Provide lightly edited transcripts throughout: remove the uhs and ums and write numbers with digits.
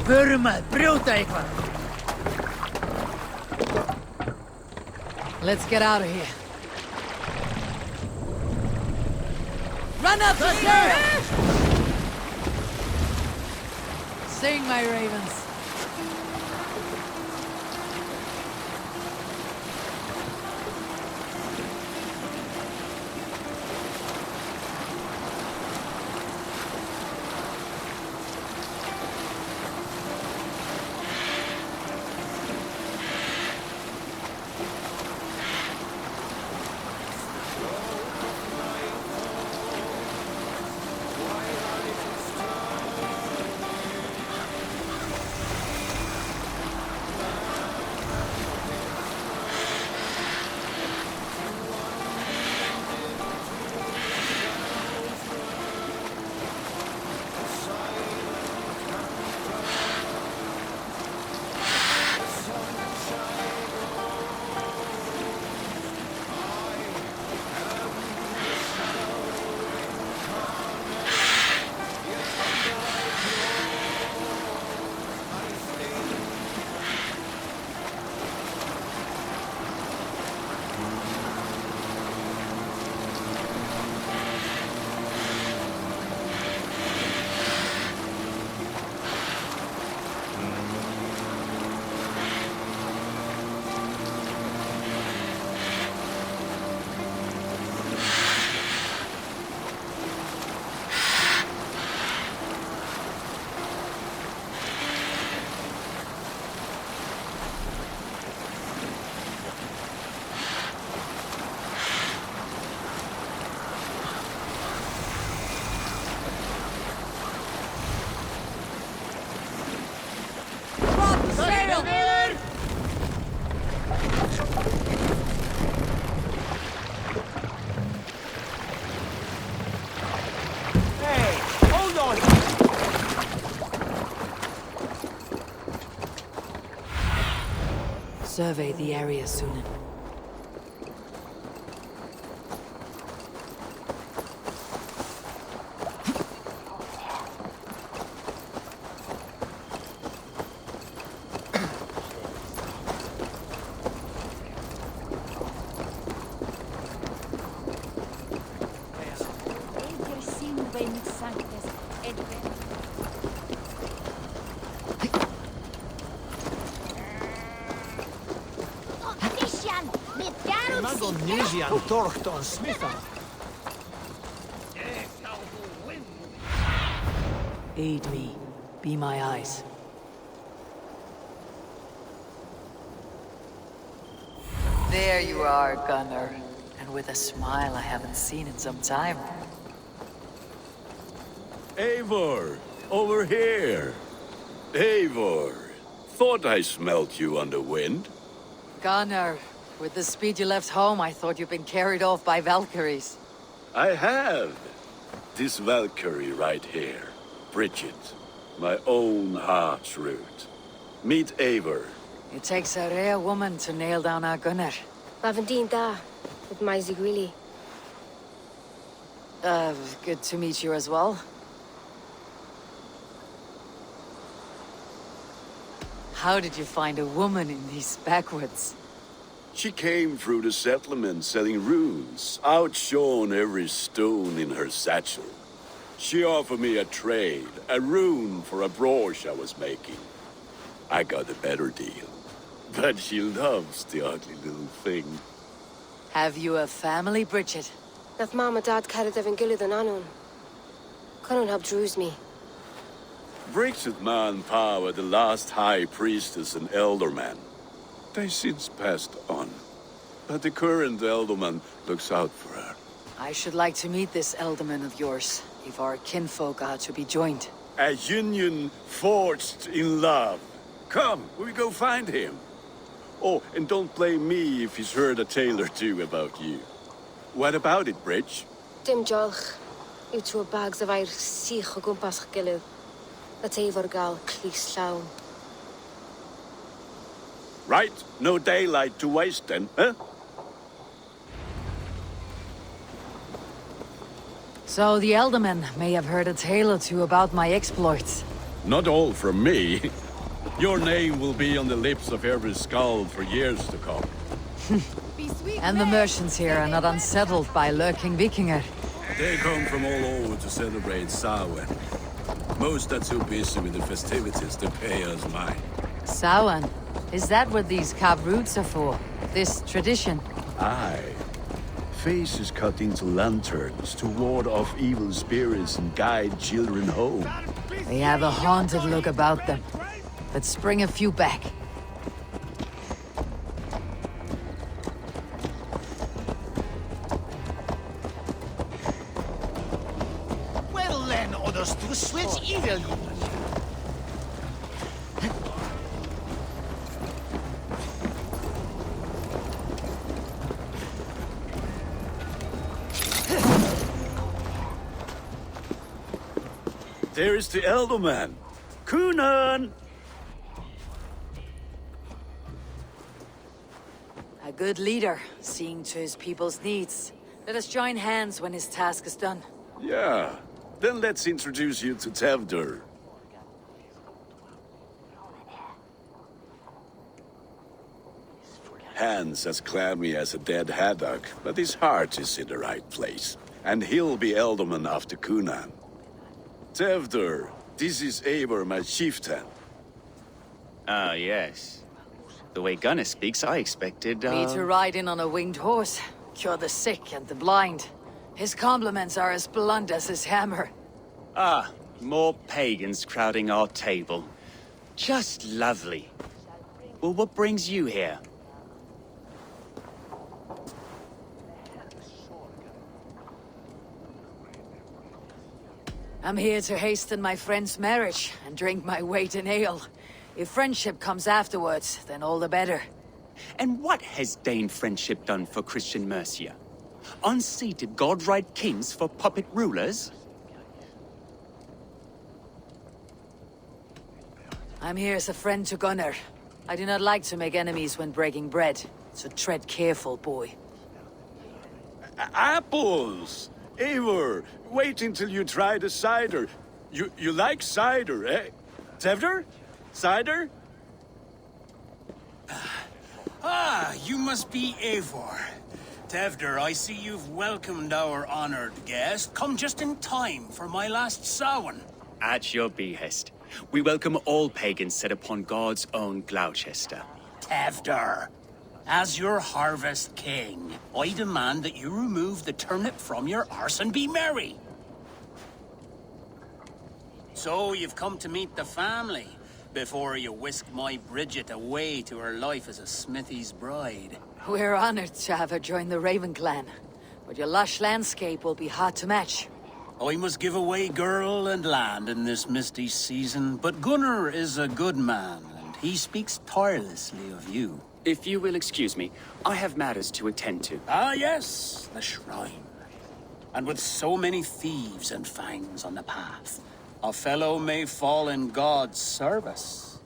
Förum að brjóta eitthvað. Let's get out of here. Run up the stairs! Sing, my ravens. Survey the area soon. Aid me. Be my eyes. There you are, Gunnar. And with a smile I haven't seen in some time. Eivor! Over here! Eivor! Thought I smelt you on the wind. Gunnar, with the speed you left home, I thought you'd been carried off by Valkyries. I have. This Valkyrie right here. Bridget. My own heart's root. Meet Eivor. It takes a rare woman to nail down our Gunnar. Lavendine da, with my Zigrili. Good to meet you as well. How did you find a woman in these backwoods? She came through the settlement selling runes, outshone every stone in her satchel. She offered me a trade, a rune for a brooch I was making. I got a better deal. But she loves the ugly little thing. Have you a family, Bridget? Nath Mom and Dad carried Evan Gillard and Anun. Conan helped druise me. Bridget Man Power, the last high priestess and elderman. They since passed on. But the current elderman looks out for her. I should like to meet this elderman of yours, if our kinfolk are to be joined. A union forged in love. Come, we go find him. Oh, and don't blame me if he's heard a tale or two about you. What about it, Bridge? Dim jolch. Yw trwy bags of air sych o gwmpas gilydd. Let Eivor gal clis llawn. Right, no daylight to waste then, huh? So the Eldermen may have heard a tale or two about my exploits. Not all from me. Your name will be on the lips of every skald for years to come. And the merchants here are not unsettled by lurking Vikinger. They come from all over to celebrate Samhain. Most are too busy with the festivities to pay us mind. Samhain? Is that what these carved roots are for? This tradition? Aye. Faces cut into lanterns to ward off evil spirits and guide children home. They have a haunted look about them. Let's bring a few back. Well then, others to switch evil. There is the elder man. Kunan! A good leader, seeing to his people's needs. Let us join hands when his task is done. Yeah. Then let's introduce you to Tevdur. Hands as clammy as a dead haddock, but his heart is in the right place. And he'll be Elderman after Kunan. Tevdur, this is Eivor, my chieftain. Ah, yes. The way Gunnar speaks, I expected, Me to ride in on a winged horse, cure the sick and the blind. His compliments are as blunt as his hammer. Ah, more pagans crowding our table. Just lovely. Well, what brings you here? I'm here to hasten my friend's marriage and drink my weight in ale. If friendship comes afterwards, then all the better. And what has Dane friendship done for Christian Mercia? Unseated godright kings for puppet rulers? I'm here as a friend to Gunnar. I do not like to make enemies when breaking bread, so tread careful, boy. Apples! Eivor, wait until you try the cider. You like cider, eh? Tevdur? Cider? Ah, you must be Eivor. Tevdur, I see you've welcomed our honored guest. Come just in time for my last Samhain. At your behest. We welcome all pagans set upon God's own Gloucester. Tevdur, as your harvest king, I demand that you remove the turnip from your arse and be merry. So you've come to meet the family, before you whisk my Bridget away to her life as a smithy's bride. We're honored to have her join the Raven clan, but your lush landscape will be hard to match. I must give away girl and land in this misty season, but Gunnar is a good man, and he speaks tirelessly of you. If you will excuse me, I have matters to attend to. Ah, yes, the shrine. And with so many thieves and fangs on the path, a fellow may fall in God's service.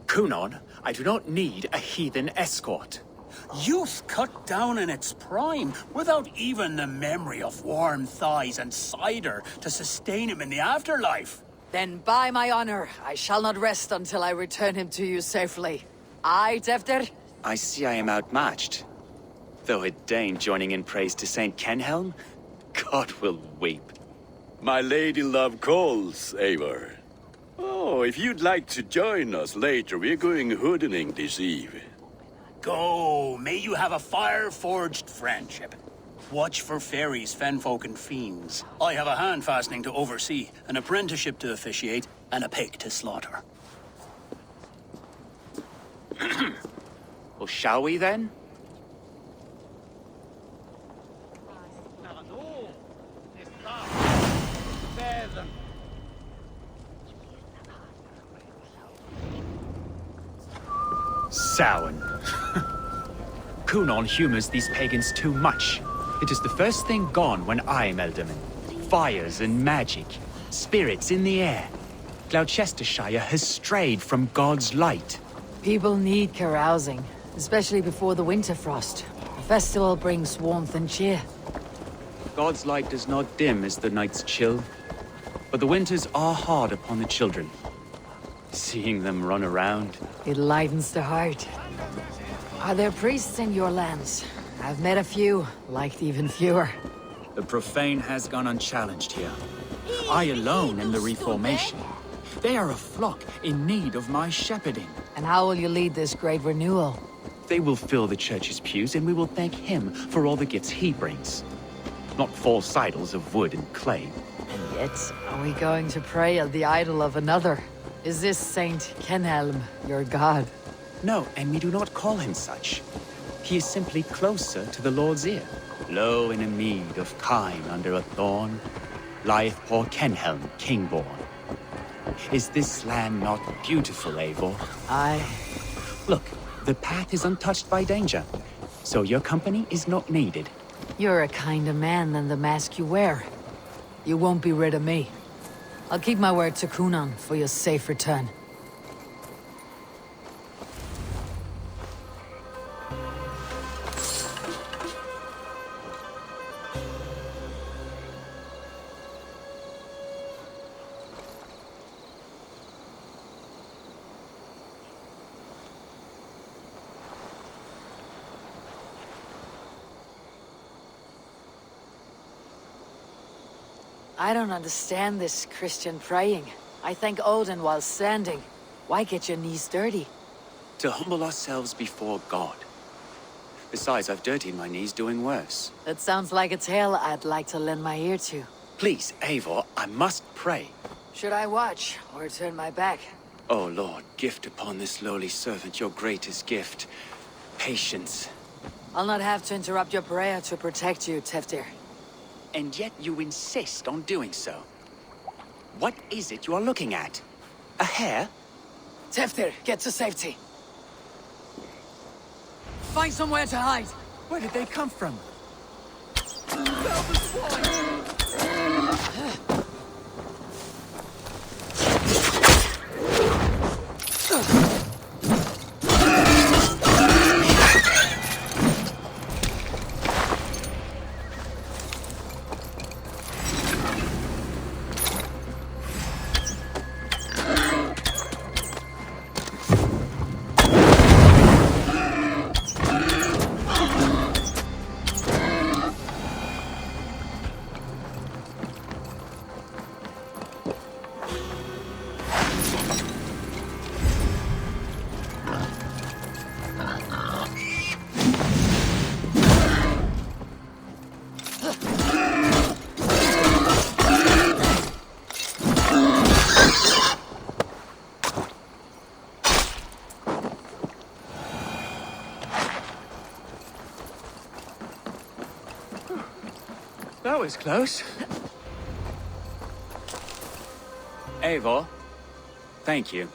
Kunon, I do not need a heathen escort. Youth cut down in its prime, without even the memory of warm thighs and cider to sustain him in the afterlife. Then by my honor, I shall not rest until I return him to you safely. Aye, Tevdur? I see I am outmatched. Though a Dane joining in praise to Saint Kenhelm, God will weep. My lady love calls, Eivor. Oh, if you'd like to join us later, we're going hoodening this eve. Go, may you have a fire-forged friendship. Watch for fairies, fenfolk, and fiends. I have a hand fastening to oversee, an apprenticeship to officiate, and a pig to slaughter. Well, shall we then? Samhain. Kunon humors these pagans too much. It is the first thing gone when I'm Elderman. Fires and magic. Spirits in the air. Gloucestershire has strayed from God's light. People need carousing, especially before the winter frost. The festival brings warmth and cheer. God's light does not dim as the nights chill. But the winters are hard upon the children. Seeing them run around. It lightens the heart. Are there priests in your lands? I've met a few, liked even fewer. The profane has gone unchallenged here. I alone am the Reformation. They are a flock in need of my shepherding. And how will you lead this great renewal? They will fill the church's pews, and we will thank him for all the gifts he brings. Not false idols of wood and clay. And yet, are we going to pray at the idol of another? Is this Saint Kenhelm your god? No, and we do not call him such. He is simply closer to the Lord's ear. Low in a mead of kine under a thorn, lieth poor Kenhelm, king-born. Is this land not beautiful, Eivor? Aye. Look, the path is untouched by danger, so your company is not needed. You're a kinder man than the mask you wear. You won't be rid of me. I'll keep my word to Kunan for your safe return. I don't understand this Christian praying. I thank Odin while standing. Why get your knees dirty? To humble ourselves before God. Besides, I've dirtied my knees doing worse. That sounds like a tale I'd like to lend my ear to. Please, Eivor, I must pray. Should I watch, or turn my back? Oh Lord, gift upon this lowly servant your greatest gift. Patience. I'll not have to interrupt your prayer to protect you, Teftir. And yet you insist on doing so. What is it you are looking at? A hare? Teftir, get to safety. Find somewhere to hide. Where did they come from? That was close. Eivor, thank you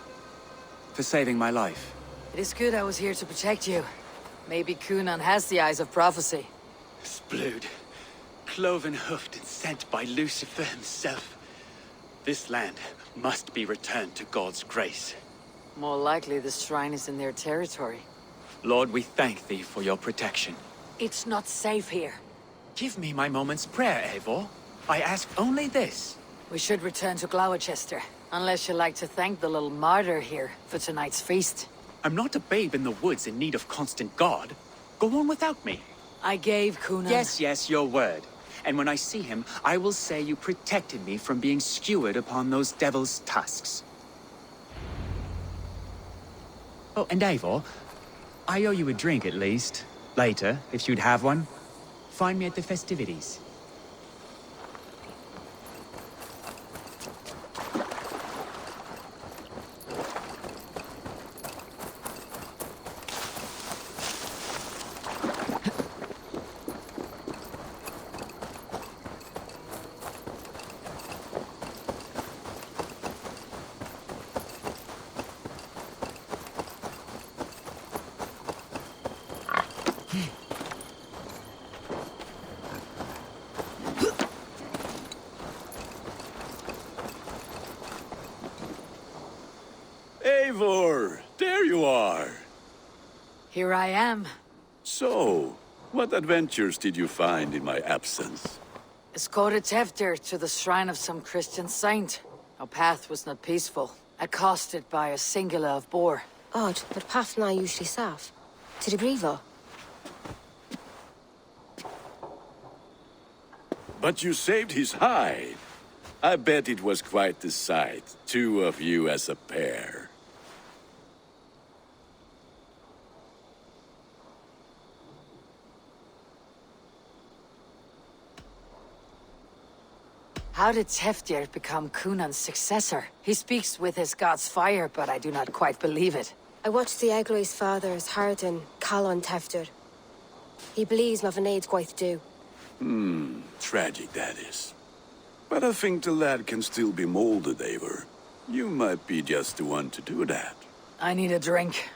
for saving my life. It is good I was here to protect you. Maybe Kunan has the eyes of prophecy. Splood, cloven-hoofed and sent by Lucifer himself. This land must be returned to God's grace. More likely the shrine is in their territory. Lord, we thank thee for your protection. It's not safe here. Give me my moment's prayer, Eivor. I ask only this. We should return to Gloucester, unless you'd like to thank the little martyr here for tonight's feast. I'm not a babe in the woods in need of constant guard. Go on without me. I gave Kunan... Yes, your word. And when I see him, I will say you protected me from being skewered upon those devil's tusks. Oh, and Eivor, I owe you a drink at least. Later, if you'd have one. Find me at the festivities. Eivor, there you are. Here I am. So, what adventures did you find in my absence? Escorted Teftir to the shrine of some Christian saint. Our path was not peaceful, accosted by a singular of boar. Odd, but pathna usually safe. To the Grievo. But you saved his hide. I bet it was quite the sight. Two of you as a pair. How did Teftir become Cunan's successor? He speaks with his god's fire, but I do not quite believe it. I watched the Egloi's father's Harden call on Teftir. He believes Mavanade quite do. Tragic that is. But I think the lad can still be molded, Eivor. You might be just the one to do that. I need a drink.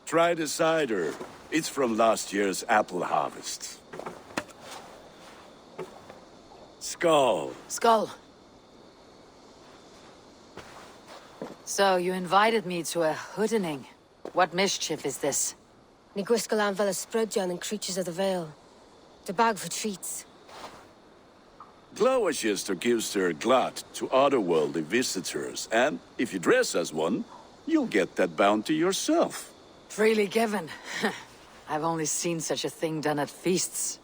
Try the cider. It's from last year's apple harvest. Skull. Skull. So, you invited me to a hoodening. What mischief is this? Ni gwisgalan fel ysbrydion and creatures of the Vale. The bag for treats. Glowachester gives their glut to otherworldly visitors, and if you dress as one, you'll get that bounty yourself. Freely given. I've only seen such a thing done at feasts.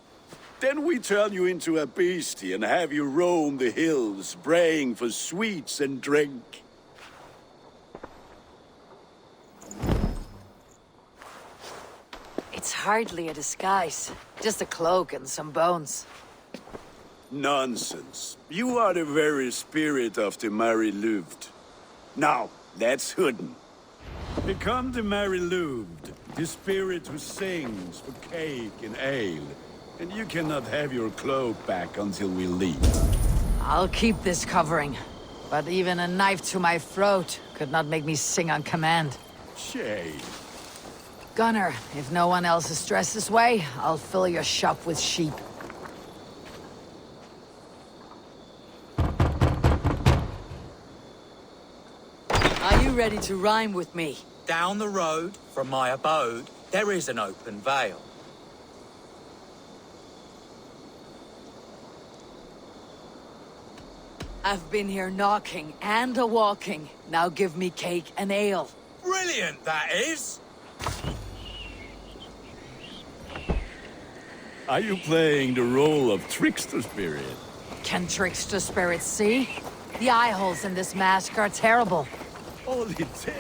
Then we turn you into a beastie and have you roam the hills, braying for sweets and drink. It's hardly a disguise. Just a cloak and some bones. Nonsense. You are the very spirit of the Mary Louved. Now, let's hooden. Become the Mary Louved, the spirit who sings for cake and ale. And you cannot have your cloak back until we leave. I'll keep this covering. But even a knife to my throat could not make me sing on command. Shame. Gunnar, if no one else is dressed this way, I'll fill your shop with sheep. Are you ready to rhyme with me? Down the road from my abode, there is an open vale. I've been here knocking and a-walking. Now give me cake and ale. Brilliant, that is! Are you playing the role of trickster spirit? Can trickster spirits see? The eye holes in this mask are terrible. All it takes.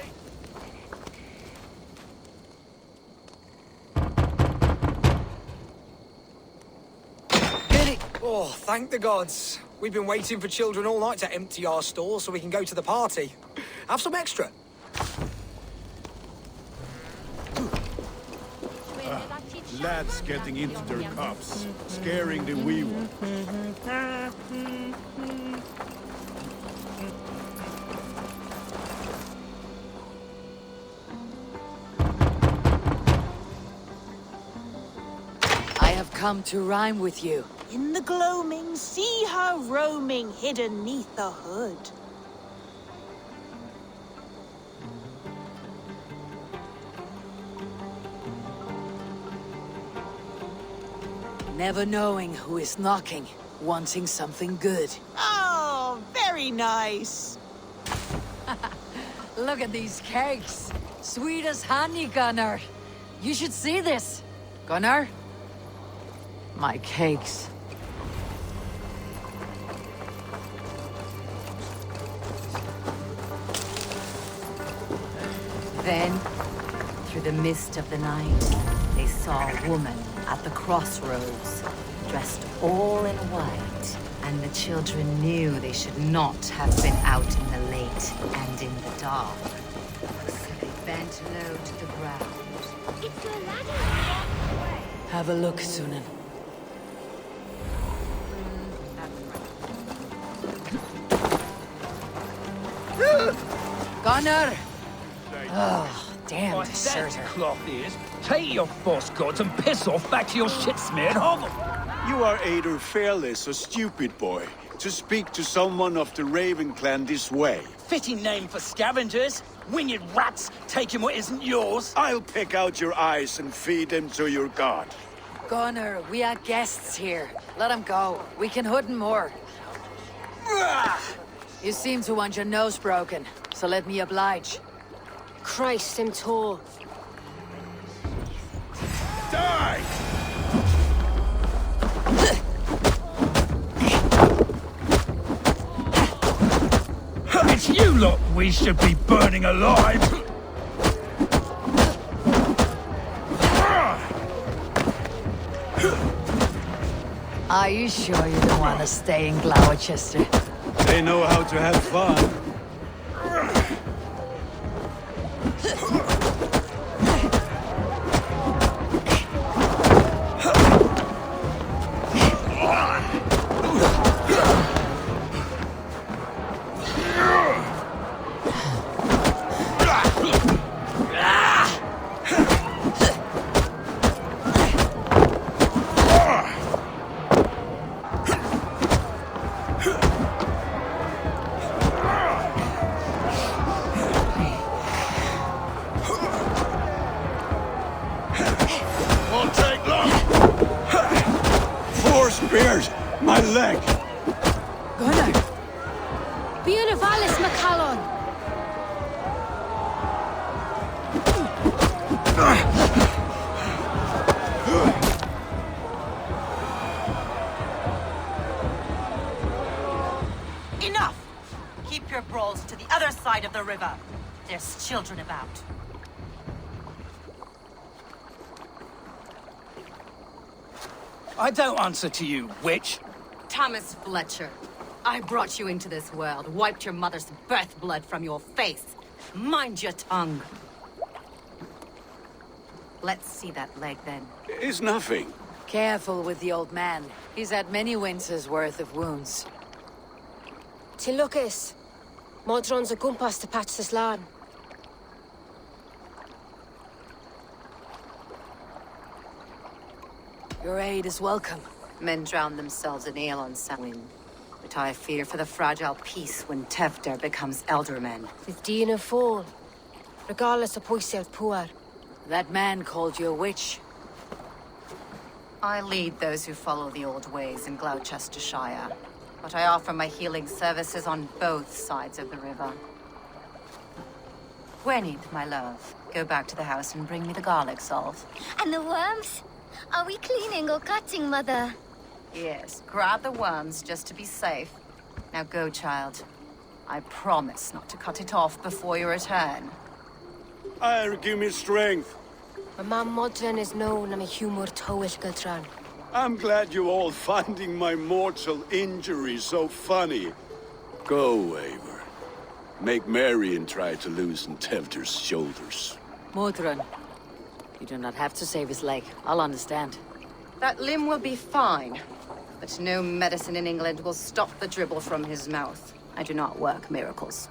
Goody. Oh, thank the gods. We've been waiting for children all night to empty our store so we can go to the party. Have some extra. Lads getting into their cups, scaring the wee ones. I have come to rhyme with you. In the gloaming, see her roaming hidden neath the hood. Never knowing who is knocking, wanting something good. Oh, very nice. Look at these cakes. Sweet as honey, Gunnar. You should see this. Gunnar? My cakes. Then, through the mist of the night, they saw a woman at the crossroads, dressed all in white, and the children knew they should not have been out in the late and in the dark. So they bent low to the ground. It's your ladder. Have a look, Sunan. Gunnar! Oh, damn deserter. Cloth is. Take your false gods and piss off back to your shit-smeared hovel. You are either fearless or stupid, boy, to speak to someone of the Raven clan this way. Fitting name for scavengers. Winged rats taking what isn't yours. I'll pick out your eyes and feed them to your god. Gunnar, we are guests here. Let him go. We can hood him more. You seem to want your nose broken, so let me oblige. Christ, him tall. Die! It's you lot we should be burning alive! Are you sure you don't want to stay in Gloucester? They know how to have fun. Won't take long. 4 spears, my leg. Gunnar! Bíonna Valis McCallon! Enough! Keep your brawls to the other side of the river. There's children about. I don't answer to you, witch. Thomas Fletcher, I brought you into this world, wiped your mother's birth blood from your face. Mind your tongue. Let's see that leg, then. It's nothing. Careful with the old man. He's had many winters' worth of wounds. Tilukis. Modron's a gumpas to patch this land. Your aid is welcome. Men drown themselves in ale on Samhain. But I fear for the fragile peace when Tevder becomes eldermen. With Dina fall. Regardless of Poisel Puar. That man called you a witch. I lead those who follow the old ways in Gloucestershire. But I offer my healing services on both sides of the river. Gwenid, my love, go back to the house and bring me the garlic salve. And the worms? Are we cleaning or cutting, Mother? Yes, grab the worms just to be safe. Now go, child. I promise not to cut it off before you return. Give me strength. My mam Modron is known I'm a humor towish Gultran. I'm glad you're all finding my mortal injury so funny. Go, Eivor. Make merry and try to loosen Tevder's shoulders. Modron, you do not have to save his leg. I'll understand. That limb will be fine. But no medicine in England will stop the dribble from his mouth. I do not work miracles.